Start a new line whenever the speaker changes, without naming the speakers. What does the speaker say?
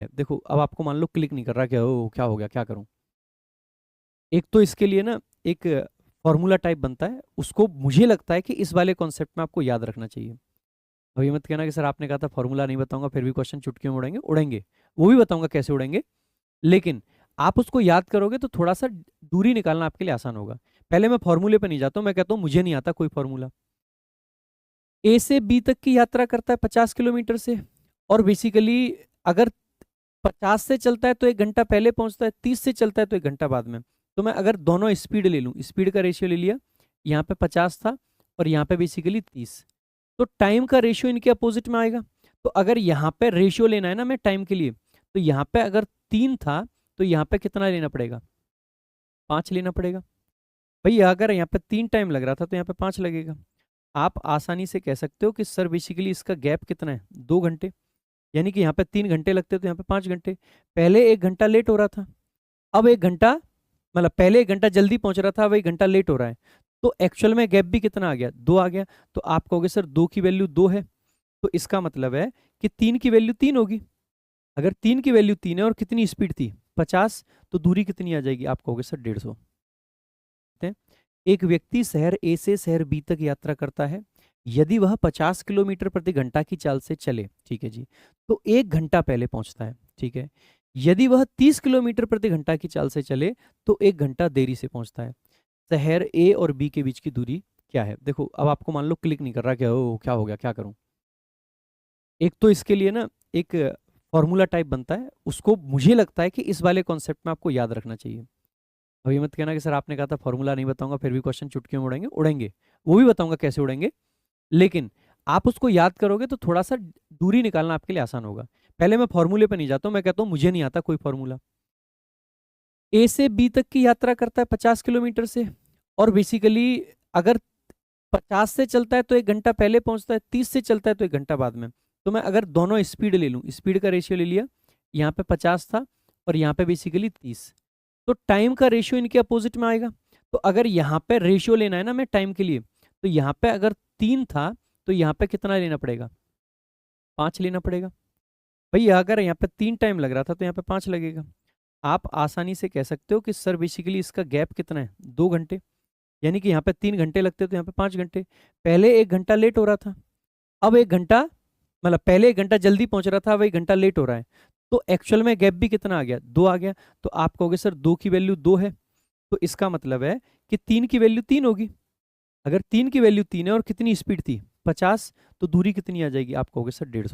देखो अब आपको मान लो क्लिक नहीं कर रहा, क्या हो, क्या हो गया, क्या करूं। एक तो इसके लिए ना एक फॉर्मूला टाइप बनता है, उसको मुझे लगता है कि इस वाले कॉन्सेप्ट में आपको याद रखना चाहिए। अब ये मत कहना कि सर आपने कहा था फॉर्मूला नहीं बताऊंगा फिर भी क्वेश्चन चुटकियों में उड़ेंगे, उड़ेंगे। वो भी बताऊंगा कैसे उड़ेंगे, लेकिन आप उसको याद करोगे तो थोड़ा सा दूरी निकालना आपके लिए आसान होगा। पहले मैं फॉर्मूले पे नहीं जाता हूं, मैं कहता हूं मुझे नहीं आता कोई फॉर्मूला। ए से बी तक की यात्रा करता है 50 किलोमीटर से, और बेसिकली अगर 50 से चलता है तो 1 घंटा पहले पहुंचता है, 30 से चलता है तो 1 घंटा बाद में। तो मैं अगर दोनों स्पीड ले लूं, स्पीड का रेशियो ले लिया, यहाँ पे 50 था और यहाँ पे बेसिकली 30, तो टाइम का रेशियो इनके अपोजिट में आएगा। तो अगर यहाँ पे रेशियो लेना है ना मैं टाइम के लिए, तो यहाँ पे अगर 3 था तो यहाँ पे कितना लेना पड़ेगा, 5 लेना पड़ेगा। भैया अगर यहाँ पे 3 टाइम लग रहा था तो यहाँ पे 5 लगेगा। आप आसानी से कह सकते हो कि सर बेसिकली इसका गैप कितना है, 2 घंटे। यानी कि यहाँ पे 3 घंटे लगते तो यहाँ पे 5 घंटे। पहले 1 घंटा लेट हो रहा था, अब 1 घंटा, मतलब पहले 1 घंटा जल्दी पहुंच रहा था, अब 1 घंटा लेट हो रहा है। तो एक्चुअल में गैप भी कितना आ गया, 2 आ गया। तो आप कहोगे सर 2 की वैल्यू 2 है, तो इसका मतलब है कि 3 की वैल्यू 3 होगी। अगर 3 की वैल्यू 3 है और कितनी स्पीड थी 50, तो दूरी कितनी आ जाएगी, आप कहोगे सर 150। एक व्यक्ति शहर ए से शहर बी तक यात्रा करता है। यदि वह 50 किलोमीटर प्रति घंटा की चाल से चले, ठीक है जी, तो 1 घंटा पहले पहुंचता है, ठीक है। यदि वह 30 किलोमीटर प्रति घंटा की चाल से चले तो 1 घंटा देरी से पहुंचता है। शहर ए और बी के बीच की दूरी क्या है। देखो अब आपको मान लो क्लिक नहीं कर रहा, क्या हो गया, क्या करूं। एक तो इसके लिए ना एक फॉर्मूला टाइप बनता है, उसको मुझे लगता है कि इस वाले कॉन्सेप्ट में आपको याद रखना चाहिए। अब ये मत कहना कि सर आपने कहा था फॉर्मूला नहीं बताऊंगा फिर भी क्वेश्चन चुटकियों में उड़ेंगे, उड़ेंगे। वो भी बताऊंगा कैसे उड़ेंगे, लेकिन आप उसको याद करोगे तो थोड़ा सा दूरी निकालना आपके लिए आसान होगा। पहले मैं फॉर्मूले पे नहीं जाता हूं, मैं कहता हूं मुझे नहीं आता कोई फॉर्मूला। ए से बी तक की यात्रा करता है 50 किलोमीटर से, और बेसिकली अगर 50 से चलता है तो 1 घंटा पहले पहुंचता है, 30 से चलता है तो 1 घंटा बाद में। तो मैं अगर दोनों स्पीड ले लूं, स्पीड का रेशियो ले लिया, यहाँ पे 50 था और यहाँ पे बेसिकली 30, तो टाइम का रेशियो इनके अपोजिट में आएगा। तो अगर यहाँ पे रेशियो लेना है ना मैं टाइम के लिए, तो यहाँ पे अगर 3 था तो यहाँ पे कितना लेना पड़ेगा, 5 लेना पड़ेगा। भैया अगर यहाँ पे 3 टाइम लग रहा था तो यहाँ पे 5 लगेगा। आप आसानी से कह सकते हो कि सर बेसिकली इसका गैप कितना है, 2 घंटे। यानी कि यहाँ पे 3 घंटे लगते तो यहाँ पे 5 घंटे। पहले 1 घंटा लेट हो रहा था, अब 1 घंटा, मतलब पहले 1 घंटा जल्दी पहुंच रहा था, अब 1 घंटा लेट हो रहा है। तो एक्चुअल में गैप भी कितना आ गया, 2 आ गया। तो आप कहोगे सर 2 की वैल्यू 2 है, तो इसका मतलब है कि 3 की वैल्यू 3 होगी। अगर 3 की वैल्यू 3 है और कितनी स्पीड थी 50, तो दूरी कितनी आ जाएगी, आप कहोगे सर 150।